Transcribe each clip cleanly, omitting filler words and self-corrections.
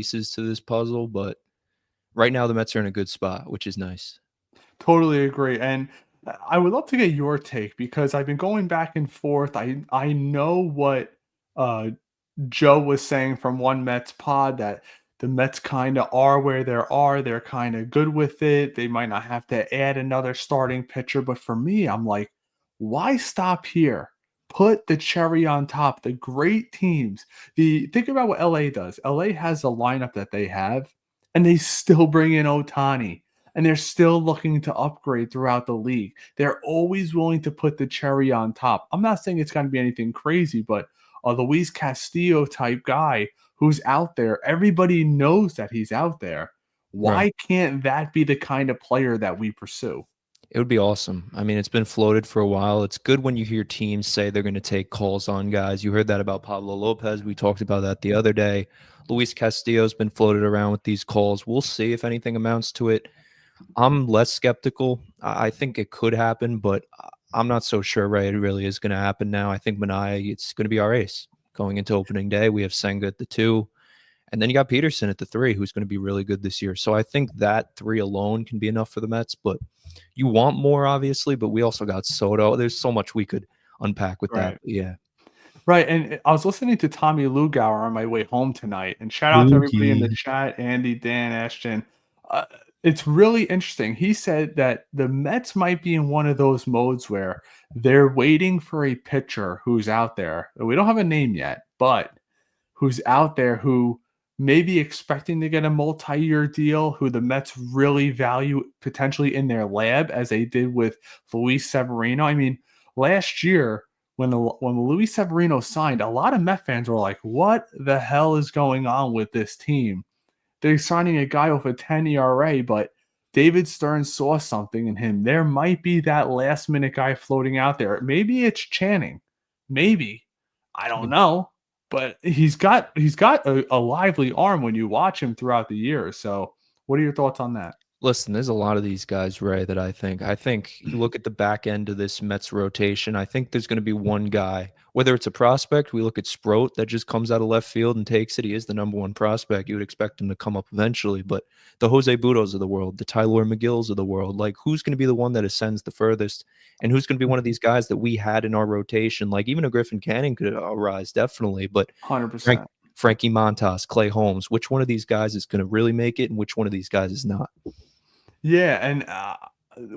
pieces to this puzzle, but right now the Mets are in a good spot, which is nice. Totally agree. And I would love to get your take because I've been going back and forth. I know what uh, Joe was saying from one Mets pod that the Mets kind of are where they are. They're kind of good with it. They might not have to add another starting pitcher. But for me, I'm like, why stop here? Put the cherry on top. The great teams. Think about what LA does. LA has a lineup that they have, and they still bring in Otani, and they're still looking to upgrade throughout the league. They're always willing to put the cherry on top. I'm not saying it's going to be anything crazy, but a Luis Castillo type guy who's out there, everybody knows that he's out there. Right. Why can't that be the kind of player that we pursue? It would be awesome. I mean, it's been floated for a while. It's good when you hear teams say they're going to take calls on guys. You heard that about Pablo Lopez. We talked about that the other day. Luis Castillo's been floated around with these calls. We'll see if anything amounts to it. I'm less skeptical. I think it could happen, but I'm not so sure, Ray, it really is going to happen now. I think Minaya, it's going to be our ace going into opening day. We have Senga at the 2, and then you got Peterson at the 3, who's going to be really good this year. So I think that 3 alone can be enough for the Mets, but you want more, obviously, but we also got Soto. There's so much we could unpack with that. Right. Yeah. Right. And I was listening to Tommy Lugauer on my way home tonight. And shout out to everybody in the Lukey. chat, Andy, Dan, Ashton. Uh, it's really interesting. He said that the Mets might be in one of those modes where they're waiting for a pitcher who's out there. We don't have a name yet, but who's out there who may be expecting to get a multi-year deal, who the Mets really value potentially in their lab, as they did with Luis Severino. I mean, last year when Luis Severino signed, a lot of Met fans were like, "What the hell is going on with this team? They're signing a guy with a 10 ERA, but David Stern saw something in him. There might be that last minute guy floating out there. Maybe it's Channing. Maybe. I don't know. But he's got a lively arm when you watch him throughout the years. So what are your thoughts on that? Listen, there's a lot of these guys, Ray, that I think you look at the back end of this Mets rotation. I think there's going to be one guy, whether it's a prospect, we look at Sproat that just comes out of left field and takes it. He is the number one prospect. You would expect him to come up eventually, but the Jose Budos of the world, the Tyler McGills of the world, like who's going to be the one that ascends the furthest? And who's going to be one of these guys that we had in our rotation? Like even a Griffin Canning could arise, definitely, but Frank, 100%. Frankie Montas, Clay Holmes, which one of these guys is going to really make it and which one of these guys is not? Yeah, and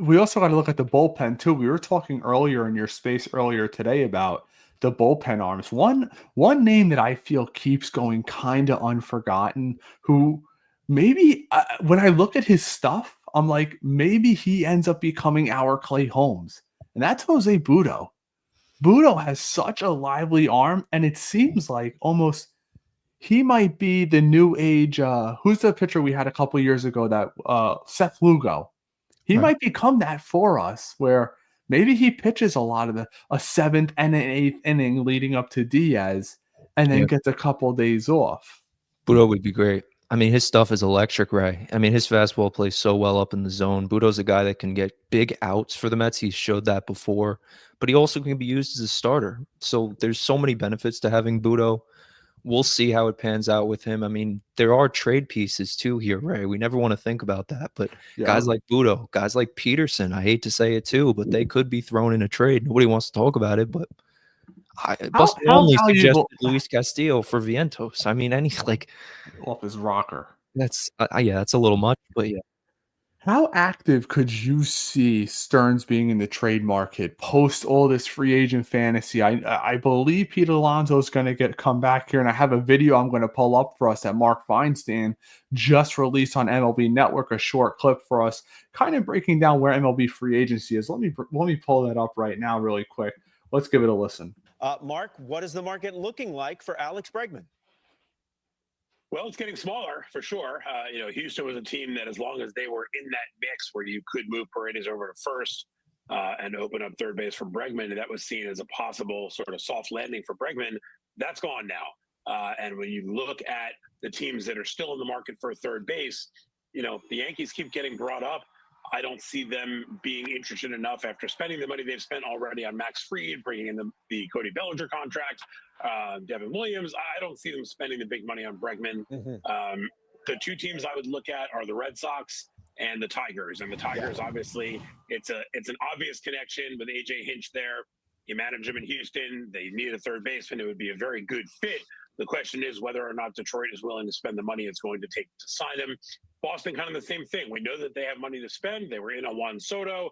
we also got to look at the bullpen too. We were talking earlier in your space earlier today about the bullpen arms. One name that I feel keeps going kind of unforgotten, who maybe when I look at his stuff, I'm like maybe he ends up becoming our Clay Holmes, and that's Jose Budo. Budo has such a lively arm, and it seems like almost he might be the new age. Who's the pitcher we had a couple years ago that Seth Lugo? He Right. might become that for us, where maybe he pitches a lot of a seventh and an eighth inning leading up to Diaz, and then Yeah. gets a couple days off. Budo would be great. I mean, his stuff is electric, Ray. I mean, his fastball plays so well up in the zone. Budo's a guy that can get big outs for the Mets. He's showed that before, but he also can be used as a starter. So there's so many benefits to having Budo. We'll see how it pans out with him. I mean, there are trade pieces too here, Ray. We never want to think about that, but Yeah, guys like Budo, guys like Peterson, I hate to say it too, but they could be thrown in a trade. Nobody wants to talk about it, but Buster how Olney valuable suggested Luis Castillo for Vientos. I mean, any like off his rocker? that's yeah, that's a little much, but yeah. How active could you see Stearns being in the trade market post all this free agent fantasy? I believe Pete Alonso is going to get come back here, and I have a video I'm going to pull up for us that Mark Feinstein just released on MLB Network, a short clip for us, kind of breaking down where MLB free agency is. Let me pull that up right now, really quick. Let's give it a listen. Mark, what is the market looking like for Alex Bregman? Well, it's getting smaller for sure. Houston was a team that, as long as they were in that mix where you could move Paredes over to first and open up third base for Bregman, and that was seen as a possible sort of soft landing for Bregman. That's gone now. And when you look at the teams that are still in the market for a third base, the Yankees keep getting brought up. I don't see them being interested enough after spending the money they've spent already on Max Fried, bringing in the Cody Bellinger contract, Devin Williams. I don't see them spending the big money on Bregman. The two teams I would look at are the Red Sox and the Tigers. And the Tigers, obviously, it's an obvious connection with AJ Hinch there. You manage them in Houston. They need a third baseman. It would be a very good fit. The question is whether or not Detroit is willing to spend the money it's going to take to sign him. Boston, kind of the same thing. We know that they have money to spend. They were in on Juan Soto.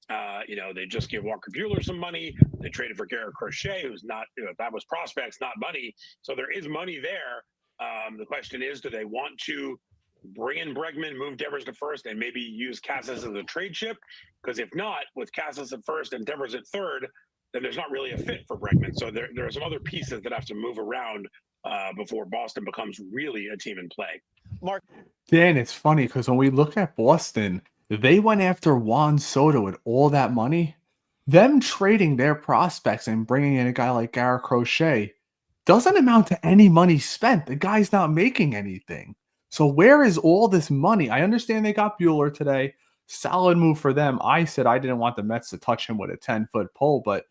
They just gave Walker Buehler some money. They traded for Garrett Crochet, who's not, that was prospects, not money. So there is money there. The question is, do they want to bring in Bregman, move Devers to first, and maybe use Casas as a trade chip? Because if not, with Casas at first and Devers at third, then there's not really a fit for Bregman. So there are some other pieces that have to move around before Boston becomes really a team in play. Mark, Dan, it's funny because when we look at Boston, they went after Juan Soto with all that money. Them trading their prospects and bringing in a guy like Garrett Crochet doesn't amount to any money spent. The guy's not making anything. So where is all this money? I understand they got Buehler today. Solid move for them. I said I didn't want the Mets to touch him with a 10-foot pole, but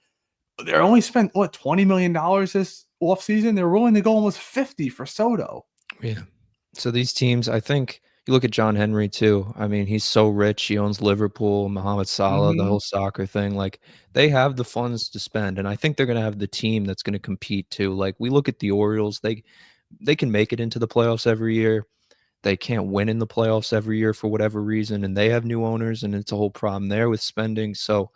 they're only spent, $20 million this offseason? They're willing to go almost 50 for Soto. Yeah. So these teams, I think you look at John Henry too. I mean, he's so rich. He owns Liverpool, Mohamed Salah, the whole soccer thing. Like, they have the funds to spend, and I think they're going to have the team that's going to compete too. Like, we look at the Orioles, they can make it into the playoffs every year. They can't win in the playoffs every year for whatever reason, and they have new owners, and it's a whole problem there with spending. So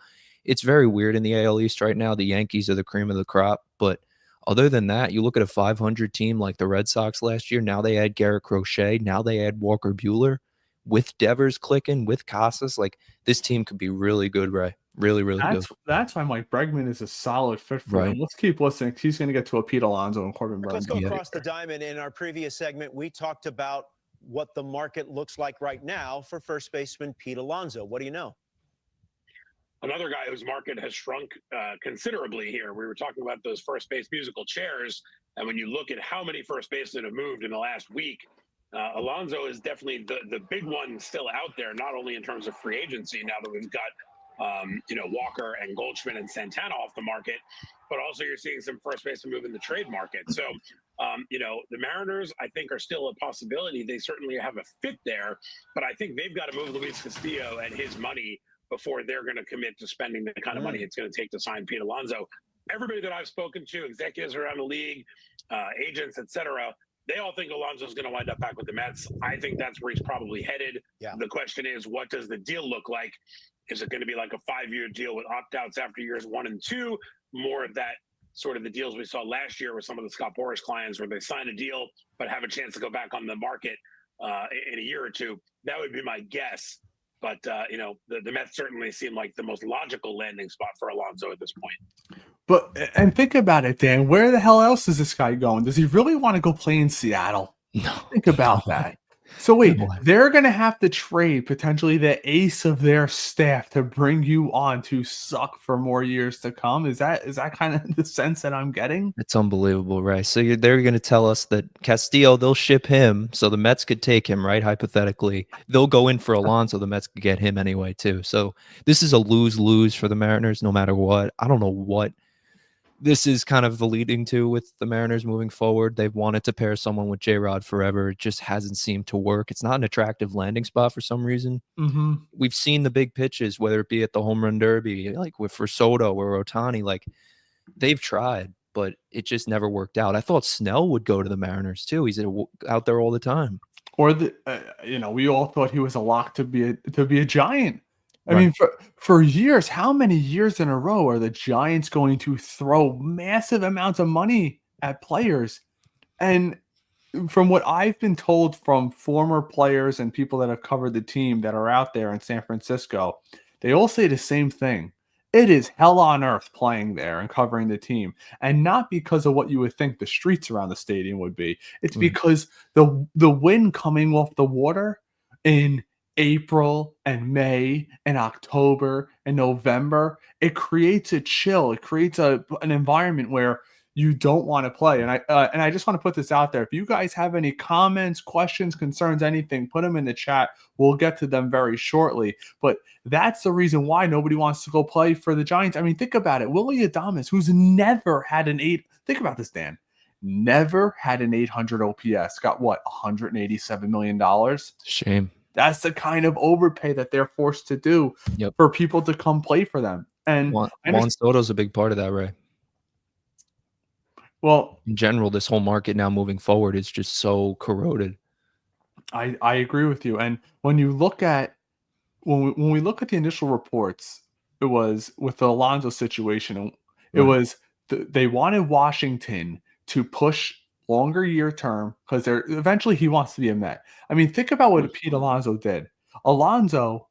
it's very weird in the AL East right now. The Yankees are the cream of the crop, but other than that, you look at a 500 team like the Red Sox last year. Now they add Garrett Crochet. Now they add Walker Buehler with Devers clicking, with Casas. Like, this team could be really good, Ray. Really, really good. That's why Mike Bregman is a solid fit for him. Let's keep listening. He's going to get to a Pete Alonso and Corbin Burns. let's go across the diamond. In our previous segment, we talked about what the market looks like right now for first baseman Pete Alonso. What do you know? Another guy whose market has shrunk considerably here. We were talking about those first base musical chairs, and when you look at how many first basemen have moved in the last week, Alonso is definitely the big one still out there, not only in terms of free agency, now that we've got Walker and Goldschmidt and Santana off the market, but also you're seeing some first basemen move in the trade market. So, the Mariners, I think, are still a possibility. They certainly have a fit there, but I think they've got to move Luis Castillo and his money before they're going to commit to spending the kind of money it's going to take to sign Pete Alonso. Everybody that I've spoken to, executives around the league, agents, etc., they all think Alonso is going to wind up back with the Mets. I think that's where he's probably headed. Yeah. The question is, what does the deal look like? Is it going to be like a 5-year deal with opt-outs after years 1 and 2? More of that sort of the deals we saw last year with some of the Scott Boras clients, where they sign a deal but have a chance to go back on the market in a year or two. That would be my guess. But, the Mets certainly seem like the most logical landing spot for Alonso at this point. But, and think about it, Dan, where the hell else is this guy going? Does he really want to go play in Seattle? No. Think about that. So wait, they're going to have to trade potentially the ace of their staff to bring you on to suck for more years to come. Is that kind of the sense that I'm getting? It's unbelievable, right? So they're going to tell us that Castillo, they'll ship him, so the Mets could take him, right? Hypothetically, they'll go in for Alonso, the Mets could get him anyway too. So this is a lose-lose for the Mariners, no matter what. I don't know what this is kind of leading to with the Mariners moving forward. They've wanted to pair someone with J-Rod forever. It just hasn't seemed to work. It's not an attractive landing spot for some reason. We've seen the big pitches, whether it be at the home run derby, like for Soto or Ohtani. Like, they've tried, but it just never worked out. I thought Snell would go to the Mariners too. He's out there all the time. Or we all thought he was a lock to be a Giant. I mean, for years, how many years in a row are the Giants going to throw massive amounts of money at players? And from what I've been told from former players and people that have covered the team that are out there in San Francisco, they all say the same thing. It is hell on earth playing there and covering the team. And not because of what you would think the streets around the stadium would be. It's because the wind coming off the water in April and May and October and November, it creates a chill. It creates an environment where you don't want to play. And I just want to put this out there. If you guys have any comments, questions, concerns, anything, put them in the chat. We'll get to them very shortly. But that's the reason why nobody wants to go play for the Giants. I mean, think about it. Willie Adames, who's never had an 8. Think about this, Dan. Never had an 800 OPS. Got what? $187 million. Shame. That's the kind of overpay that they're forced to do for people to come play for them. And Juan Soto's a big part of that, Ray. Well, in general, this whole market now moving forward is just so corroded. I agree with you. And when you look at when we look at the initial reports, it was with the Alonso situation. It was they wanted Washington to push longer year term because eventually he wants to be a Met. I mean, think about what Pete Alonso did. Alonso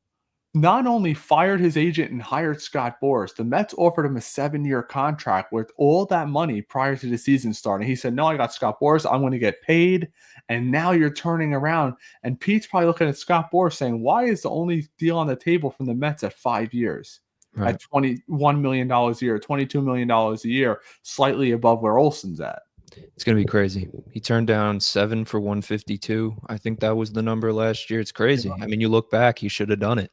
not only fired his agent and hired Scott Boras, the Mets offered him a 7-year contract with all that money prior to the season starting. He said, no, I got Scott Boras. I'm going to get paid. And now you're turning around. And Pete's probably looking at Scott Boras saying, why is the only deal on the table from the Mets at 5 years? At $21 million a year, $22 million a year, slightly above where Olson's at. It's going to be crazy. He turned down 7 for 152. I think that was the number last year. It's crazy. I mean, you look back, he should have done it.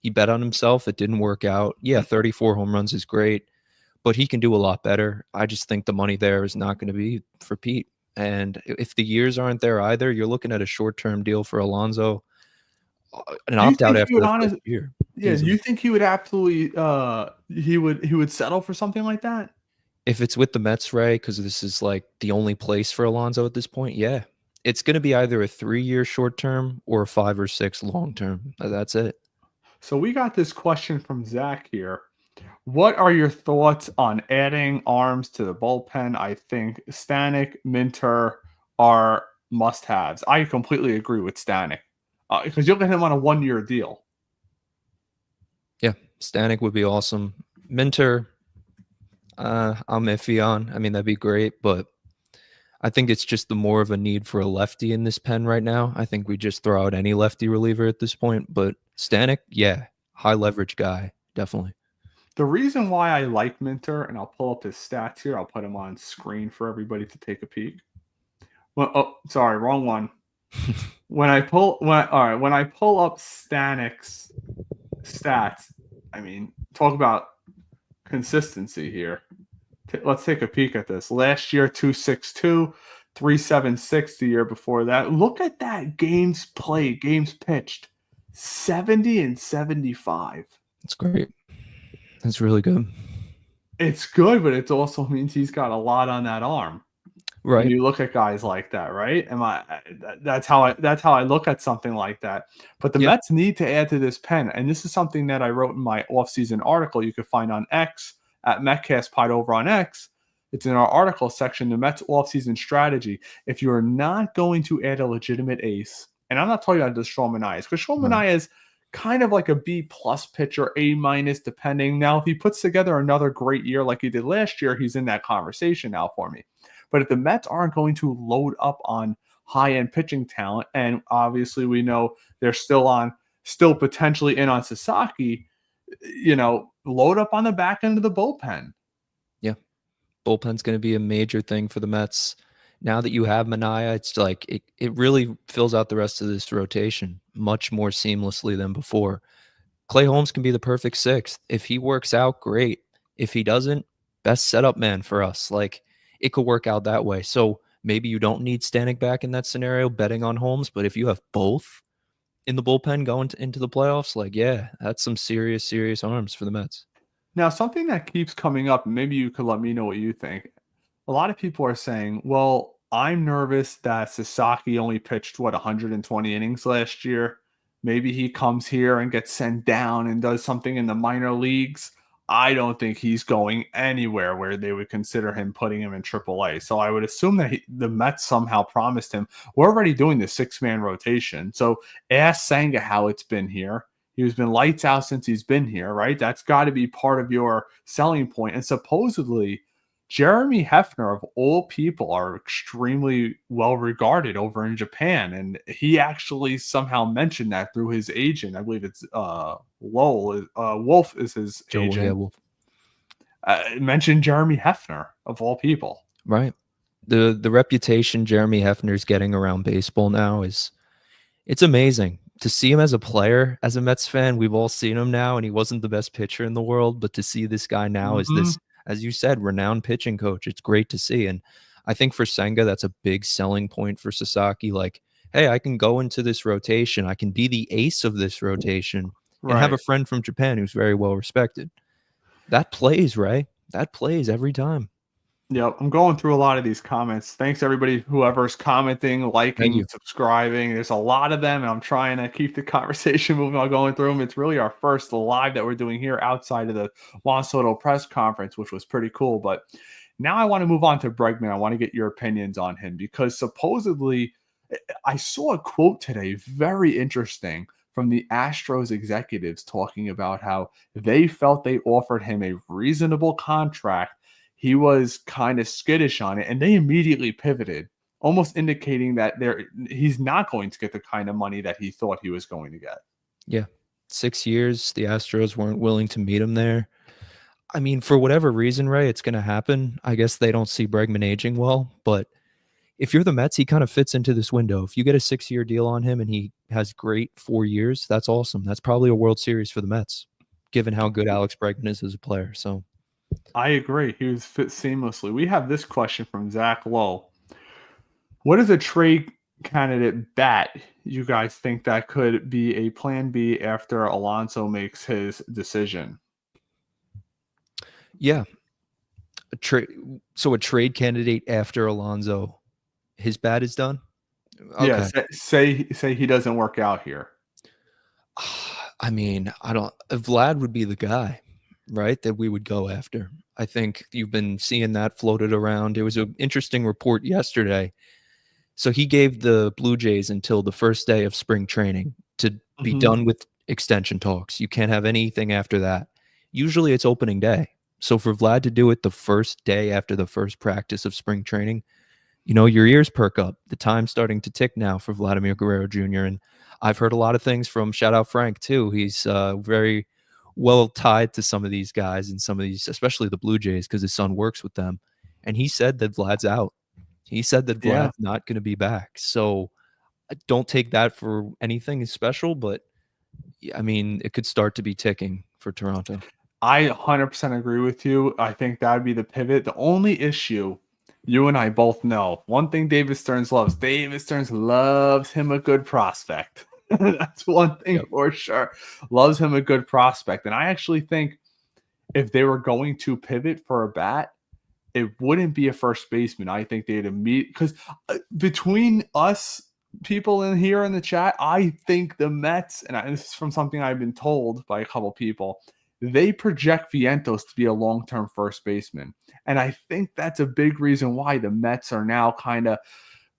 He bet on himself. It didn't work out. Yeah, 34 home runs is great, but he can do a lot better. I just think the money there is not going to be for Pete. And if the years aren't there either, you're looking at a short-term deal for Alonso, an opt-out after the first year. Yeah, you think he would absolutely he would settle for something like that? If it's with the Mets, Ray, because this is like the only place for Alonso at this point, yeah. It's going to be either a 3-year short-term or a 5 or 6 long-term. That's it. So we got this question from Zach here. What are your thoughts on adding arms to the bullpen? I think Stanek, Minter are must-haves. I completely agree with Stanek because you'll get him on a 1-year deal. Yeah, Stanek would be awesome. Minter, I'm iffy on. I mean, that'd be great, but I think it's just the more of a need for a lefty in this pen right now. I think we just throw out any lefty reliever at this point, but Stanek, yeah, high leverage guy, definitely. The reason why I like Minter, and I'll pull up his stats here. I'll put him on screen for everybody to take a peek. Well, oh, sorry, wrong one. when I pull up Stanek's stats, I mean, talk about consistency here. Let's take a peek at this. Last year, 262, 376 the year before that. Look at that games played, games pitched, 70 and 75. That's great. That's really good. It's good, but it also means he's got a lot on that arm. Right. When you look at guys like that, right? That's how I look at something like that. But the Mets need to add to this pen, and this is something that I wrote in my offseason article. You can find on X at MetcastPod over on X. It's in our article section, the Mets offseason strategy. If you are not going to add a legitimate ace, and I'm not talking about the Sean Manaea, because Sean Manaea is kind of like a B+ pitcher, A- depending. Now, if he puts together another great year like he did last year, he's in that conversation now for me. But if the Mets aren't going to load up on high-end pitching talent, and obviously we know they're still potentially in on Sasaki, load up on the back end of the bullpen. Yeah. Bullpen's going to be a major thing for the Mets. Now that you have Manaea, it's like it really fills out the rest of this rotation much more seamlessly than before. Clay Holmes can be the perfect 6th. If he works out, great. If he doesn't, best setup man for us. Like, it could work out that way. So maybe you don't need Stanek back in that scenario, betting on Holmes. But if you have both in the bullpen going into the playoffs, like, yeah, that's some serious, serious arms for the Mets. Now, something that keeps coming up, and maybe you could let me know what you think. A lot of people are saying, well, I'm nervous that Sasaki only pitched, 120 innings last year. Maybe he comes here and gets sent down and does something in the minor leagues. I don't think he's going anywhere where they would consider him putting him in AAA. So I would assume that the Mets somehow promised him. We're already doing the 6-man rotation. So ask Senga how it's been here. He's been lights out since he's been here, right? That's got to be part of your selling point. And supposedly, Jeremy Hefner, of all people, are extremely well regarded over in Japan. And he actually somehow mentioned that through his agent. I believe it's Wolf is his agent. Yeah, Wolf. Mentioned Jeremy Hefner, of all people. Right. The reputation Jeremy Hefner's getting around baseball now it's amazing to see him as a player. As a Mets fan, we've all seen him now, and he wasn't the best pitcher in the world, but to see this guy now as Mhm. this, as you said, renowned pitching coach, it's great to see. And I think for Senga, that's a big selling point for Sasaki. Like, hey, I can go into this rotation, I can be the ace of this rotation, and have Right. a friend from Japan who's very well respected. That plays, right? That plays every time. Yep, I'm going through a lot of these comments. Thanks everybody, whoever's commenting, Thank liking, you. subscribing. There's a lot of them, and I'm trying to keep the conversation moving while going through them. It's really our first live that we're doing here outside of the Juan Soto press conference, which was pretty cool. But now I want to move on to Bregman. I want to get your opinions on him because supposedly I saw a quote today, very interesting, from the Astros executives talking about how they felt they offered him a reasonable contract. He was kind of skittish on it, and they immediately pivoted, almost indicating that he's not going to get the kind of money that he thought he was going to get. Yeah. 6 years, the Astros weren't willing to meet him there. I mean, for whatever reason, Ray, it's going to happen. I guess they don't see Bregman aging well, but if you're the Mets, he kind of fits into this window. If you get a 6-year deal on him and he has great 4 years, that's awesome. That's probably a World Series for the Mets, given how good Alex Bregman is as a player. So, I agree. He was fit seamlessly. We have this question from Zach Lowe. What is a trade candidate bat you guys think that could be a plan B after Alonso makes his decision? yeah, a trade. So a trade candidate after Alonso, his bat is done. Yeah, Okay. say he doesn't work out here. I mean, I don't. Vlad would be the guy, right? That we would go after. I think you've been seeing that floated around. It was an interesting report yesterday. So he gave the Blue Jays until the first day of spring training to be Mhm. done with extension talks. You can't have anything after that. Usually it's opening day. So for Vlad to do it the first day after the first practice of spring training, your ears perk up. The time's starting to tick now for Vladimir Guerrero Jr. And I've heard a lot of things from shout out Frank too. He's very well tied to some of these guys and some of these, especially the Blue Jays, because his son works with them. And he said that Vlad's out. He said that Yeah. Vlad's not going to be back. So I don't take that for anything special, but I mean, it could start to be ticking for Toronto. I 100% agree with you. I think that would be the pivot. The only issue you and I both know, one thing David Stearns loves him a good prospect. That's one thing Yep. for sure. Loves him a good prospect. And I actually think if they were going to pivot for a bat, it wouldn't be a first baseman. I think they'd because between us people in here in the chat, I think the Mets, and this is from something I've been told by a couple people, they project Vientos to be a long-term first baseman. And I think that's a big reason why the Mets are now kind of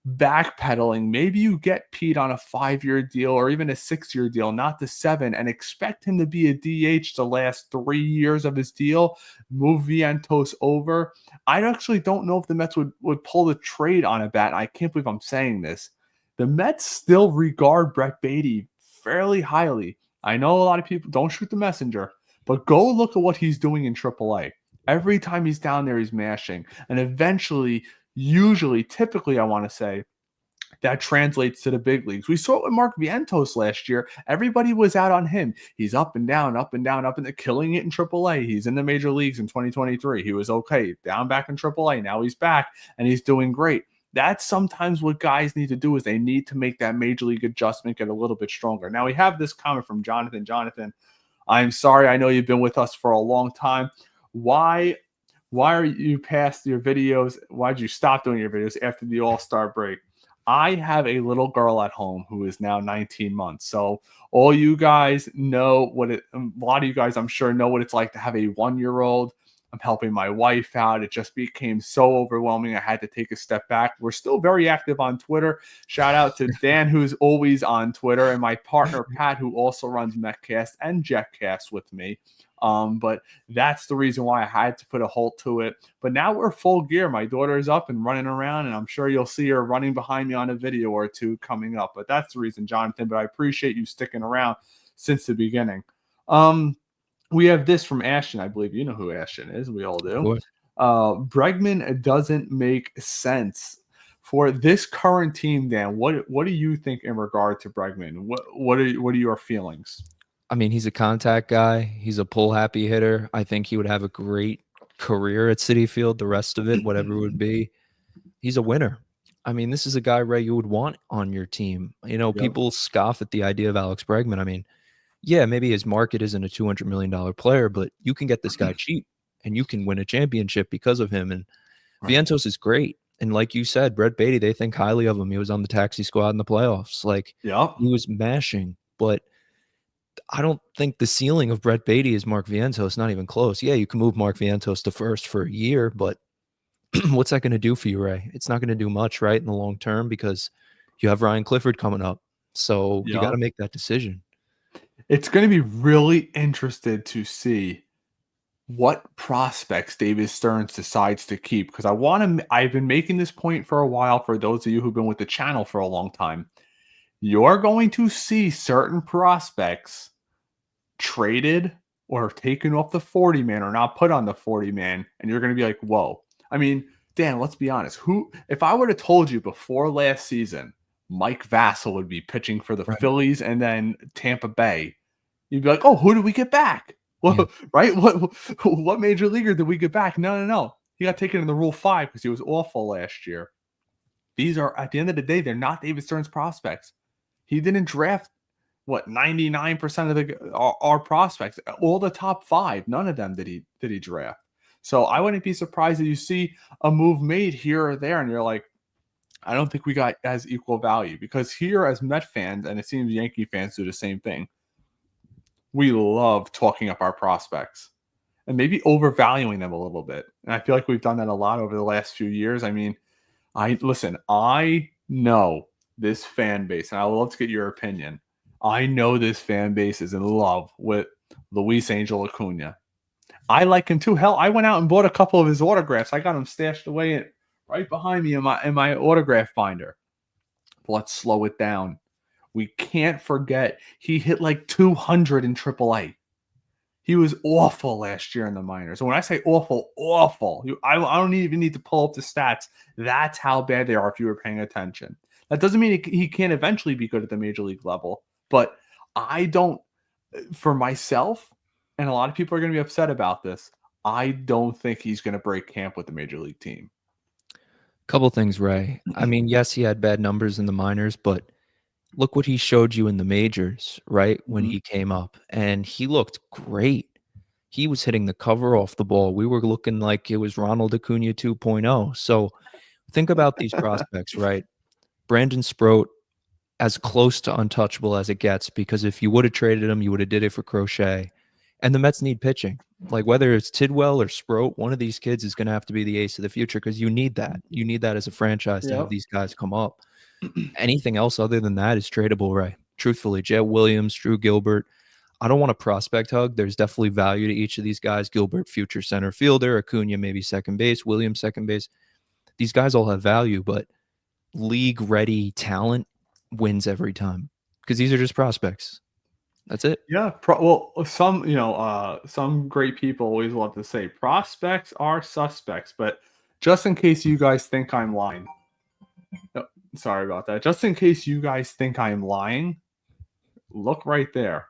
backpedaling. Maybe you get Pete on a 5-year deal or even a 6-year deal, not the 7, and expect him to be a DH the last 3 years of his deal, move Vientos over. I actually don't know if the Mets would pull the trade on a bat. I can't believe I'm saying this. The Mets still regard Brett Beatty fairly highly. I know a lot of people don't shoot the messenger, but go look at what he's doing in AAA. Every time he's down there, he's mashing. And eventually, usually, typically, I want to say, that translates to the big leagues. We saw it with Mark Vientos last year. Everybody was out on him. He's up and down, up and down, up and killing it in AAA. He's in the major leagues in 2023. He was okay. Down back in AAA. Now he's back and he's doing great. That's sometimes what guys need to do is they need to make that major league adjustment get a little bit stronger. Now we have this comment from Jonathan. Jonathan, I'm sorry. I know you've been with us for a long time. Why are you past your videos? Why did you stop doing your videos after the All-Star break? I have a little girl at home who is now 19 months. So all you guys know a lot of you guys, I'm sure, know what it's like to have a 1-year-old. I'm helping my wife out. It just became so overwhelming. I had to take a step back. We're still very active on Twitter. Shout out to Dan, who's always on Twitter, and my partner, Pat, who also runs Metcast and Jetcast with me. But that's the reason why I had to put a halt to it. But now we're full gear. My daughter is up and running around, and I'm sure you'll see her running behind me on a video or two coming up. But that's the reason, Jonathan. But I appreciate you sticking around since the beginning. We have this from Ashton. I believe you know who Ashton is. We all do. Bregman doesn't make sense for this current team. Dan, what do you think in regard to Bregman? What are your feelings? I mean, he's a contact guy. He's a pull happy hitter. I think he would have a great career at Citi Field. The rest of it, whatever it would be, he's a winner. I mean, this is a guy, Ray, you would want on your team. You know, people scoff at the idea of Alex Bregman. I mean, yeah, maybe his market isn't a $200 million player, but you can get this guy cheap and you can win a championship because of him. And Vientos is great. And like you said, Brett Beatty, they think highly of him. He was on the taxi squad in the playoffs. Like, he was mashing. But I don't think the ceiling of Brett Beatty is Mark Vientos. Not even close. Yeah, you can move Mark Vientos to first for a year, but what's that going to do for you, Ray? It's not going to do much, right, in the long term, because you have Ryan Clifford coming up. So you got to make that decision. It's going to be really interested to see what prospects David Stearns decides to keep, because I've been making this point for a while for those of you who've been with the channel for a long time. You're going to see certain prospects traded or taken off the 40-man or not put on the 40-man, and you're going to be like, whoa. I mean, Dan, let's be honest. If I would have told you before last season Mike Vassell would be pitching for the Phillies and then Tampa Bay, you'd be like, oh, who did we get back? Well, right? What major leaguer did we get back? No. He got taken in the Rule 5 because he was awful last year. These are, at the end of the day, they're not David Stearns prospects. He didn't draft, 99% of our prospects. All the top 5, none of them did he draft. So I wouldn't be surprised if you see a move made here or there and you're like, I don't think we got as equal value, because here as Met fans, and it seems Yankee fans do the same thing, we love talking up our prospects and maybe overvaluing them a little bit. And I feel like we've done that a lot over the last few years. I mean, I know this fan base, and I would love to get your opinion. I know this fan base is in love with Luis Angel Acuna. I like him too. Hell, I went out and bought a couple of his autographs. I got them stashed away right behind me in my autograph binder. But let's slow it down. We can't forget he hit like 200 in AAA. He was awful last year in the minors. And when I say awful, I don't even need to pull up the stats. That's how bad they are if you were paying attention. That doesn't mean he can't eventually be good at the major league level. But I don't, for myself, and a lot of people are going to be upset about this, I don't think he's going to break camp with the major league team. Couple things, Ray. I mean, yes, he had bad numbers in the minors, but look what he showed you in the majors, right? When he came up, and he looked great. He was hitting the cover off the ball. We were looking like it was Ronald Acuna 2.0. So think about these prospects, right? Brandon Sproat, as close to untouchable as it gets, because if you would have traded him, you would have did it for Crochet. And the Mets need pitching. Like, whether it's Tidwell or Sproat, one of these kids is going to have to be the ace of the future, because you need that. You need that as a franchise to have these guys come up. Anything else other than that is tradable, Ray. Truthfully, Jet Williams, Drew Gilbert. I don't want a prospect hug. There's definitely value to each of these guys. Gilbert, future center fielder. Acuna, maybe second base. Williams, second base. These guys all have value, but league-ready talent wins every time, because these are just prospects. That's it. Yeah. Some great people always love to say prospects are suspects, but just in case you guys think I'm lying, sorry about that. Just in case you guys think I'm lying, look right there.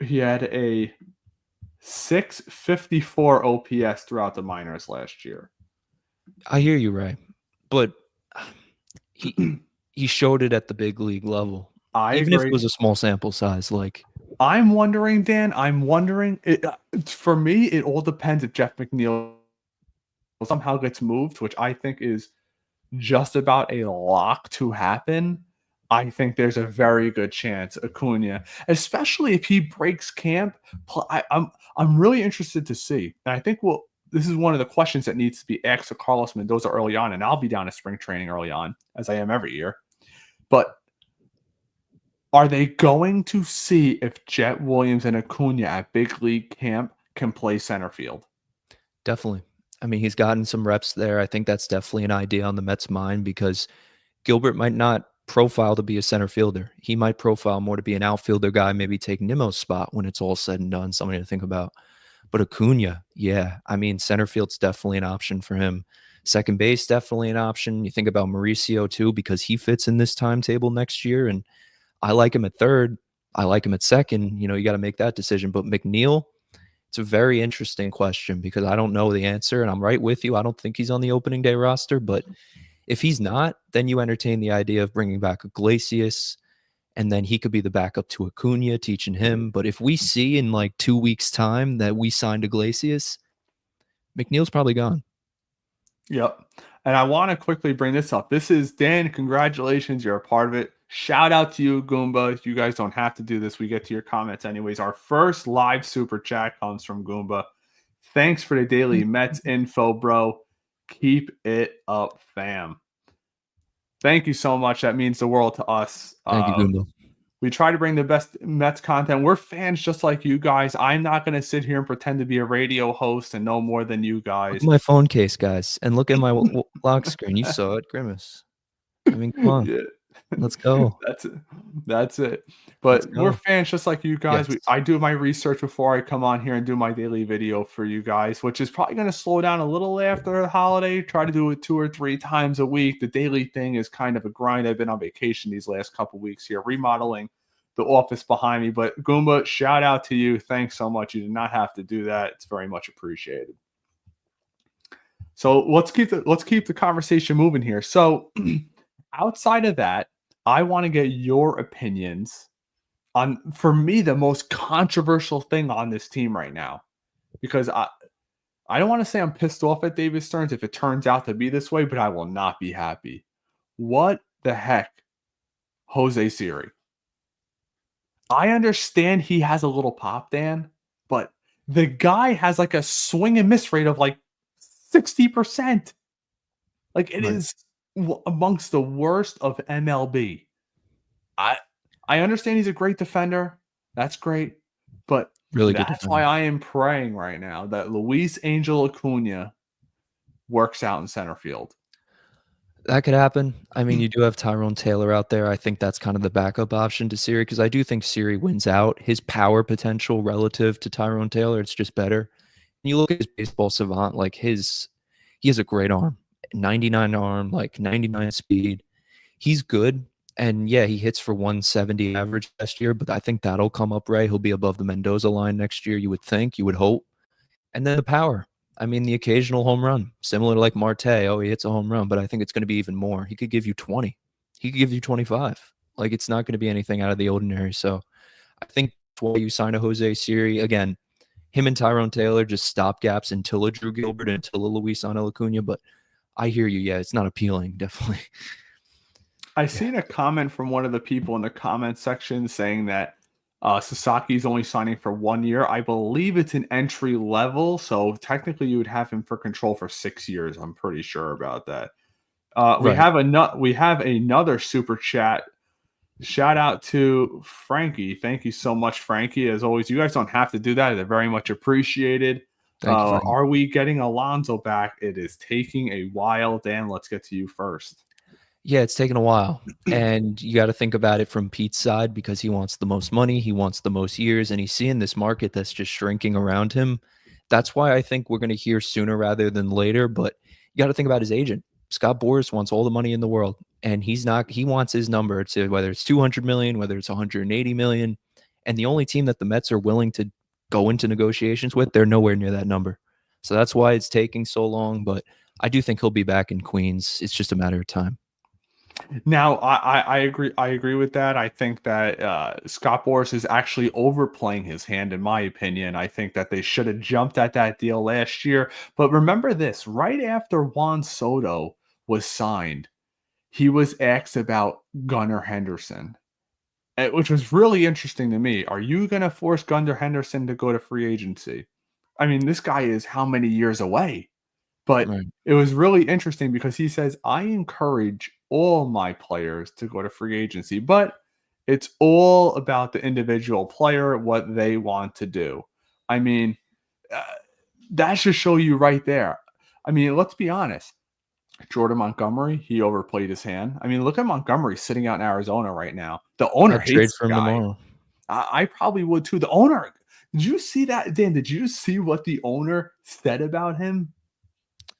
He had a 654 OPS throughout the minors last year. I hear you, Ray, but he showed it at the big league level. Even if it was a small sample size. Like, I'm wondering, Dan. For me, it all depends if Jeff McNeil somehow gets moved, which I think is just about a lock to happen. I think there's a very good chance Acuna, especially if he breaks camp. I'm really interested to see, and I think this is one of the questions that needs to be asked of Carlos Mendoza early on, and I'll be down at spring training early on, as I am every year. But are they going to see if Jet Williams and Acuna at big league camp can play center field? Definitely. I mean, he's gotten some reps there. I think that's definitely an idea on the Mets' mind, because Gilbert might not profile to be a center fielder. He might profile more to be an outfielder guy, maybe take Nimmo's spot when it's all said and done. Something to think about. But Acuna, yeah, I mean, center field's definitely an option for him. Second base, definitely an option. You think about Mauricio too, because he fits in this timetable next year. And I like him at third. I like him at second. You got to make that decision. But McNeil, it's a very interesting question because I don't know the answer. And I'm right with you. I don't think he's on the opening day roster. But if he's not, then you entertain the idea of bringing back Iglesias, and then he could be the backup to Acuna, teaching him. But if we see in like 2 weeks' time that we signed Iglesias, McNeil's probably gone. Yep. And I want to quickly bring this up. This is Dan. Congratulations. You're a part of it. Shout out to you, Goomba. You guys don't have to do this. We get to your comments anyways. Our first live super chat comes from Goomba. Thanks for the daily Mets info, bro. Keep it up, fam. Thank you so much. That means the world to us. Thank you, Goomba. We try to bring the best Mets content. We're fans just like you guys. I'm not going to sit here and pretend to be a radio host and know more than you guys. Look at my phone case, guys, and look at my lock screen. You saw it, Grimace. I mean, come on. Yeah. Let's go. That's it. But we're fans just like you guys. Yes. I do my research before I come on here and do my daily video for you guys, which is probably going to slow down a little after the holiday. Try to do it 2 or 3 times a week. The daily thing is kind of a grind. I've been on vacation these last couple weeks here, remodeling the office behind me. But Goomba, shout out to you. Thanks so much. You did not have to do that. It's very much appreciated. So let's keep the conversation moving here. So outside of that, I want to get your opinions on, for me, the most controversial thing on this team right now, because I don't want to say I'm pissed off at David Stearns if it turns out to be this way, but I will not be happy. What the heck, Jose Siri? I understand he has a little pop, Dan, but the guy has like a swing and miss rate of like 60%. Like it is amongst the worst of MLB. I understand he's a great defender. That's great. But really good that's defender. why I am praying right now that Luis Angel Acuna works out in center field. That could happen. I mean, you do have Tyrone Taylor out there. I think that's kind of the backup option to Siri because I do think Siri wins out. His power potential relative to Tyrone Taylor, it's just better. And you look at his baseball savant, like he has a great arm, 99 arm, like 99 speed. He's good. And yeah, he hits for 170 average last year, but I think that'll come up, right? He'll be above the Mendoza line next year, you would think, you would hope. And then the power. I mean, the occasional home run, similar to like Marte. Oh, he hits a home run, but I think it's going to be even more. He could give you 20. He could give you 25. Like, it's not going to be anything out of the ordinary. So I think that's why you sign a Jose Siri. Again, him and Tyrone Taylor just stopgaps until a Drew Gilbert and until a Luis Angel Acuna. But I hear you. Yeah, it's not appealing, definitely. I seen a comment from one of the people in the comment section saying that Sasaki's only signing for 1 year. I believe it's an entry level, so technically you would have him for control for 6 years. I'm pretty sure about that. We have another super chat. Shout out to Frankie. Thank you so much, Frankie. As always, you guys don't have to do that. They're very much appreciated. Are we getting Alonso back? It is taking a while. Dan, let's get to you first. Yeah, it's taken a while. And you got to think about it from Pete's side because he wants the most money. He wants the most years. And he's seeing this market that's just shrinking around him. That's why I think we're going to hear sooner rather than later. But you got to think about his agent. Scott Boras wants all the money in the world. And he wants his number to whether it's 200 million, whether it's 180 million. And the only team that the Mets are willing to go into negotiations with, they're nowhere near that number. So that's why it's taking so long. But I do think he'll be back in Queens. It's just a matter of time. Now, I agree. I agree with that. I think that Scott Boras is actually overplaying his hand, in my opinion. I think that they should have jumped at that deal last year. But remember this, right after Juan Soto was signed, he was asked about Gunnar Henderson, which was really interesting to me. Are you going to force Gunnar Henderson to go to free agency? I mean, this guy is how many years away? But it was really interesting because he says, I encourage all my players to go to free agency, but it's all about the individual player, what they want to do. I mean, that should show you right there. I mean, let's be honest. Jordan Montgomery, he overplayed his hand. I mean, look at Montgomery sitting out in Arizona right now. The owner hates trade for him guy. tomorrow. I probably would too. The owner, Did you see that, Dan? Did you see what the owner said about him?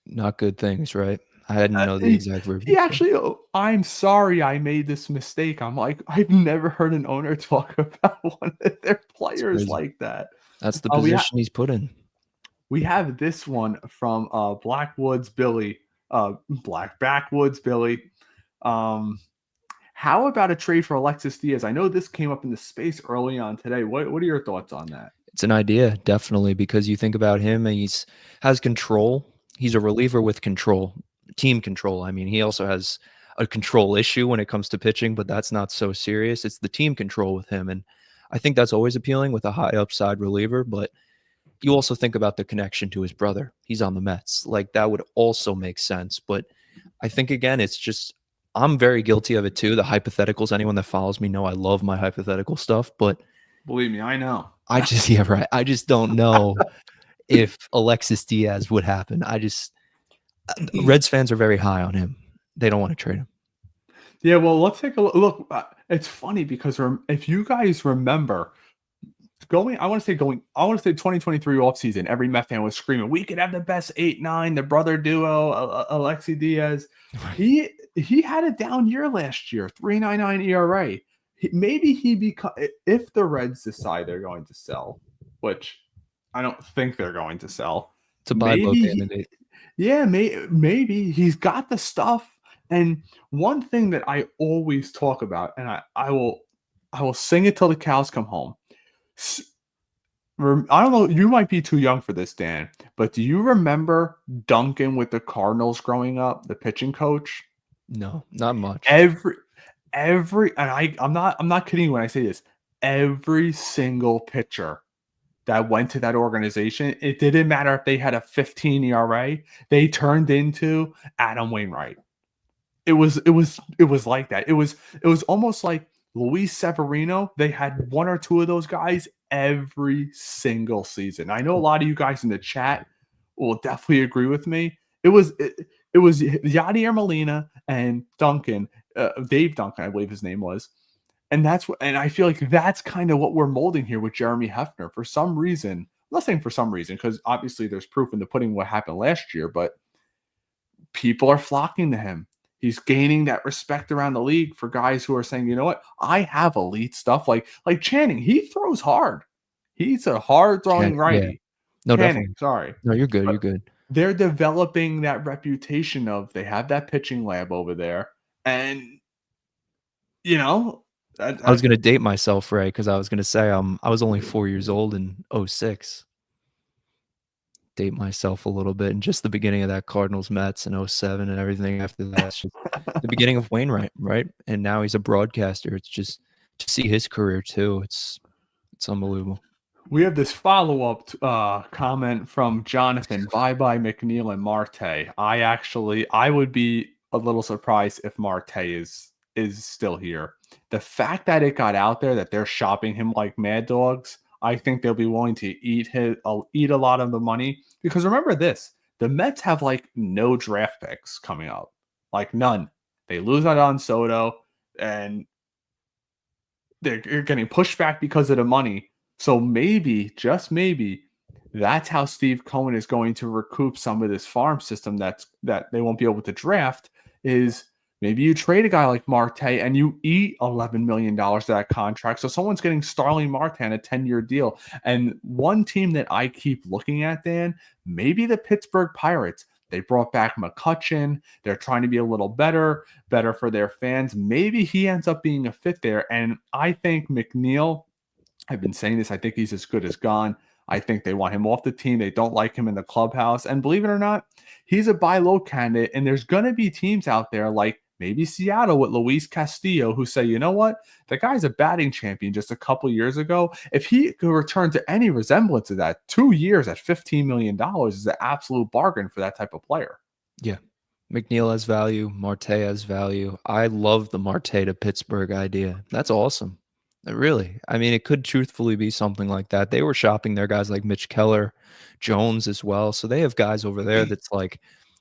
Not good things, right? I didn't know the He, exact verbiage. he actually, "Oh, I'm sorry I made this mistake." I'm like, I've never heard an owner talk about one of their It's players crazy. like that. That's the We position he's put in. we have this one from Blackwoods Billy, Backwoods Billy. How about a trade for Alexis Diaz? I know this came up in the space early on today. What are your thoughts on that? It's an idea, definitely, because you think about him and he's has control. He's a reliever with control, team control. I mean, he also has a control issue when it comes to pitching, but that's not so serious. It's the team control with him. And I think that's always appealing with a high upside reliever. But you also think about the connection to his brother. He's on the Mets. Like that would also make sense. But I think again, it's just I'm very guilty of it too. The hypotheticals, anyone that follows me know I love my hypothetical stuff, but Believe me, I know. I just yeah, right. I just don't know if Alexis Diaz would happen. Reds fans are very high on him. They don't want to trade him. Yeah, well, let's take a look. It's funny because if you guys remember, I want to say 2023 offseason, every Met fan was screaming, "We could have the best 8-9, the brother duo, Alexi Diaz." He had a down year last year, 3.99 ERA. Maybe if the Reds decide they're going to sell, which I don't think they're going to sell. It's a buy low Maybe candidate. maybe he's got the stuff. And one thing that I always talk about, and I will sing it till the cows come home. I don't know, you might be too young for this, Dan, but do you remember Duncan with the Cardinals growing up, the pitching coach? No, not much. Every and I'm not kidding when I say this. Every single pitcher that went to that organization, it didn't matter if they had a 15 ERA, they turned into Adam Wainwright. It was like that. It was almost like Luis Severino. They had one or two of those guys every single season. I know a lot of you guys in the chat will definitely agree with me. It was Yadier Molina and Duncan, Dave Duncan, I believe his name was. And I feel like that's kind of what we're molding here with Jeremy Hefner. For some reason, I'm not saying for some reason, because obviously there's proof in the pudding what happened last year, but people are flocking to him. He's gaining that respect around the league for guys who are saying, you know what, I have elite stuff. Like Channing, he throws hard. He's a hard throwing righty. Yeah. No, Channing, definitely. sorry. No, you're good. But You're good. they're developing that reputation of they have that pitching lab over there. And, you know, I was gonna date myself, Ray, because I was gonna say I was only 4 years old in 06. Date myself a little bit, and just the beginning of that Cardinals Mets in 07 and everything after that. It's just the beginning of Wainwright, right? And now he's a broadcaster. It's just to see his career too. It's unbelievable. We have this follow-up comment from Jonathan. Bye McNeil and Marte. I would be a little surprised if Marte is still here. The fact that it got out there that they're shopping him like mad dogs, I think they'll be willing to eat a lot of the money. Because remember this, the Mets have like no draft picks coming up, like none. They lose out on Soto, and they're getting pushed back because of the money. So maybe, just maybe, that's how Steve Cohen is going to recoup some of this farm system that they won't be able to draft. Is maybe you trade a guy like Marte and you eat $11 million of that contract. So someone's getting Starling Marte on a 10-year deal. And one team that I keep looking at, Dan, maybe the Pittsburgh Pirates. They brought back McCutchen. They're trying to be a little better for their fans. Maybe he ends up being a fit there. And I think McNeil, I've been saying this, I think he's as good as gone. I think they want him off the team. They don't like him in the clubhouse. And believe it or not, he's a buy low candidate. And there's going to be teams out there like maybe Seattle with Luis Castillo who say, you know what? The guy's a batting champion just a couple years ago. If he could return to any resemblance of that, 2 years at $15 million is an absolute bargain for that type of player. Yeah. McNeil has value. Marte has value. I love the Marte to Pittsburgh idea. That's awesome. Really. I mean, it could truthfully be something like that. They were shopping their guys like Mitch Keller, Jones as well. So they have guys over there that's like,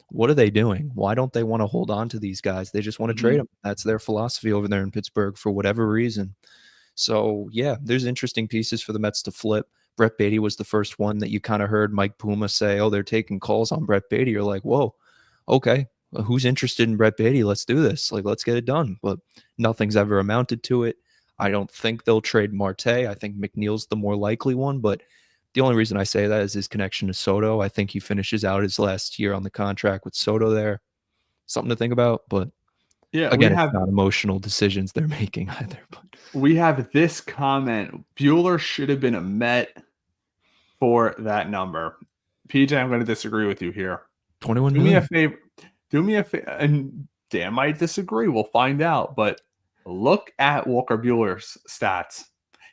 what are they doing? Why don't they want to hold on to these guys? They just want to trade them. That's their philosophy over there in Pittsburgh for whatever reason. So, yeah, there's interesting pieces for the Mets to flip. Brett Beatty was the first one that you kind of heard Mike Puma say, oh, they're taking calls on Brett Beatty. You're like, whoa, okay, well, who's interested in Brett Beatty? Let's do this. Like, let's get it done. But nothing's ever amounted to it. I don't think they'll trade Marte. I think McNeil's the more likely one, but the only reason I say that is his connection to Soto. I think he finishes out his last year on the contract with Soto there. Something to think about, but Yeah, again, it's not emotional decisions they're making either. But we have this comment. Bueller should have been a Met for that number. PJ, I'm going to disagree with you here. 21 Do million. me a favor. Do me a favor. And Dan might disagree. We'll find out. But look at Walker Bueller's stats.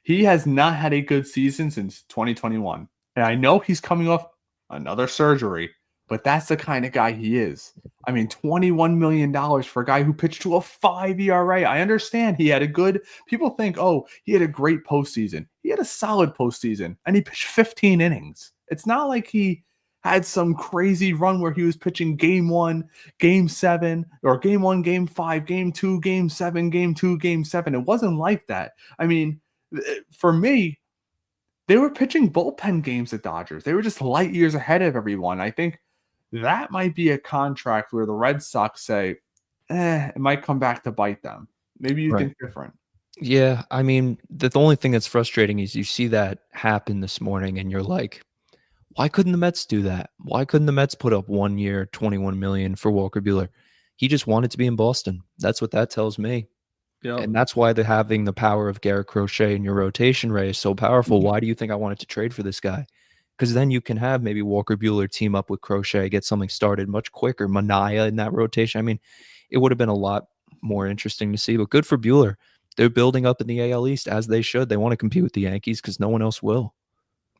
He has not had a good season since 2021. And I know he's coming off another surgery, but that's the kind of guy he is. I mean, $21 million for a guy who pitched to a 5 ERA. I understand he had a good, people think, oh, he had a great postseason. He had a solid postseason, and he pitched 15 innings. It's not like he had some crazy run where he was pitching game 1, game 7, or game 1, game 5, game 2, game 7, game 2, game 7. It wasn't like that. I mean, for me, they were pitching bullpen games at Dodgers. They were just light years ahead of everyone. I think that might be a contract where the Red Sox say, it might come back to bite them. Maybe you think different. Yeah, I mean, the only thing that's frustrating is you see that happen this morning and you're like, why couldn't the Mets do that? Why couldn't the Mets put up 1 year, $21 million for Walker Buehler? He just wanted to be in Boston. That's what that tells me. Yep. And that's why having the power of Garrett Crochet in your rotation, Ray, is so powerful. Why do you think I wanted to trade for this guy? Because then you can have maybe Walker Buehler team up with Crochet, get something started much quicker. Manaea in that rotation. I mean, it would have been a lot more interesting to see, but good for Buehler. They're building up in the AL East as they should. They want to compete with the Yankees because no one else will.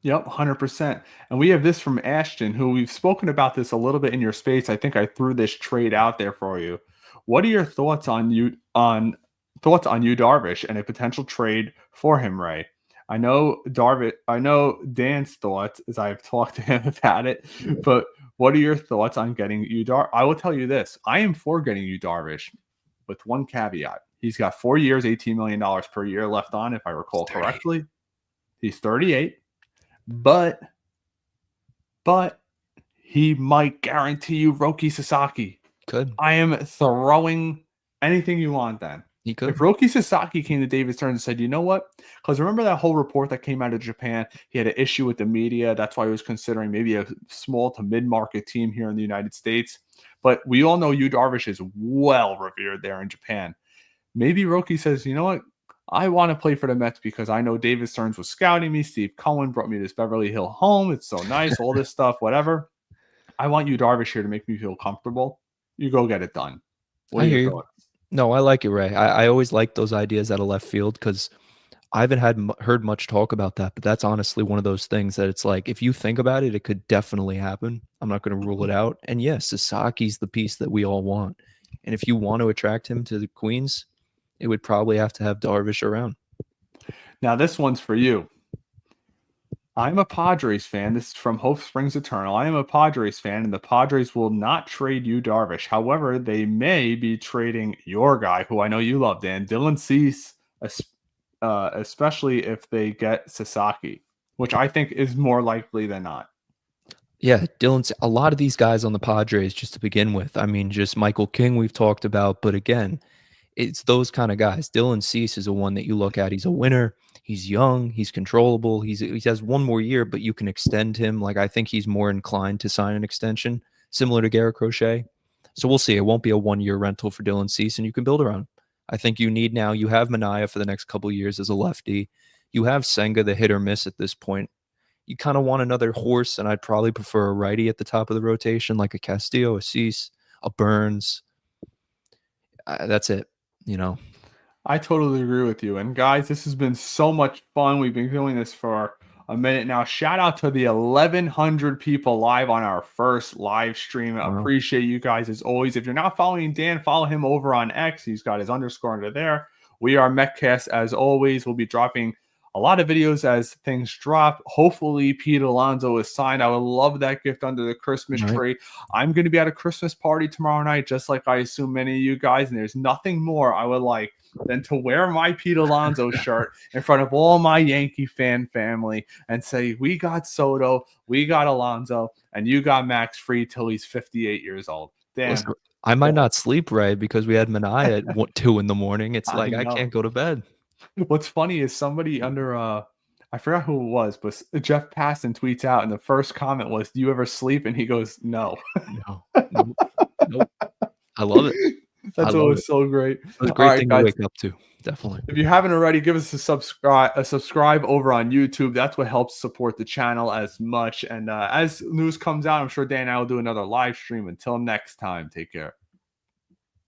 Yep, 100%. And we have this from Ashton, who we've spoken about this a little bit in your space. I think I threw this trade out there for you. What are your thoughts on Yu Darvish and a potential trade for him, Ray? I know Dan's thoughts as I've talked to him about it, but what are your thoughts on getting Yu Darvish? I will tell you this. I am for getting Yu Darvish with one caveat. He's got 4 years, $18 million per year left on, if I recall correctly. He's 38. But he might guarantee you Roki Sasaki. Could. I am throwing anything you want then. He could. If Roki Sasaki came to David Stearns and said, you know what? Because remember that whole report that came out of Japan? He had an issue with the media. That's why he was considering maybe a small to mid-market team here in the United States. But we all know Yu Darvish is well revered there in Japan. Maybe Roki says, you know what? I want to play for the Mets because I know David Stearns was scouting me. Steve Cohen brought me this Beverly Hill home. It's so nice, all this stuff, whatever. I want Yu Darvish here to make me feel comfortable. You go get it done. I hear you. No, I like it, Ray. I always like those ideas out of left field because I haven't heard much talk about that, but that's honestly one of those things that it's like, if you think about it, it could definitely happen. I'm not going to rule it out. And yes, Sasaki's the piece that we all want. And if you want to attract him to the Queens, it would probably have to have Darvish around. Now, this one's for you. I'm a Padres fan. This is from Hope Springs Eternal. I am a Padres fan, and the Padres will not trade Yu Darvish. However, they may be trading your guy, who I know you love, Dan, Dylan Cease, especially if they get Sasaki, which I think is more likely than not. Yeah, Dylan's a lot of these guys on the Padres just to begin with. I mean, just Michael King we've talked about, but again, it's those kind of guys. Dylan Cease is a one that you look at. He's a winner. He's young. He's controllable. He has one more year, but you can extend him. Like, I think he's more inclined to sign an extension, similar to Garrett Crochet. So we'll see. It won't be a 1 year rental for Dylan Cease, and you can build around. I think you need now. You have Manaea for the next couple of years as a lefty. You have Senga, the hit or miss at this point. You kind of want another horse, and I'd probably prefer a righty at the top of the rotation, like a Castillo, a Cease, a Burns. That's it. You know, I totally agree with you. And guys, this has been so much fun. We've been doing this for a minute now. Shout out to the 1,100 people live on our first live stream. I appreciate you guys as always. If you're not following Dan, follow him over on X. He's got his underscore under there. We are METCast as always. We'll be dropping a lot of videos as things drop. Hopefully, Pete Alonso is signed. I would love that gift under the Christmas Right. tree. I'm going to be at a Christmas party tomorrow night, just like I assume many of you guys. And there's nothing more I would like than to wear my Pete Alonso shirt in front of all my Yankee fan family and say, we got Soto, we got Alonso, and you got Max Fried till he's 58 years old. Damn. Listen, I might not sleep right because we had Mania at 2 in the morning. It's I like I know. can't go to bed. What's funny is somebody under I forgot who it was, but Jeff Paston tweets out, and the first comment was, "Do you ever sleep?" And he goes, "No." No, nope. I love it. That's I love always it. so great. It was a All great right, thing guys. to wake up to. Definitely. If you haven't already, give us a subscribe over on YouTube. That's what helps support the channel as much. And as news comes out, I'm sure Dan and I will do another live stream. Until next time, take care.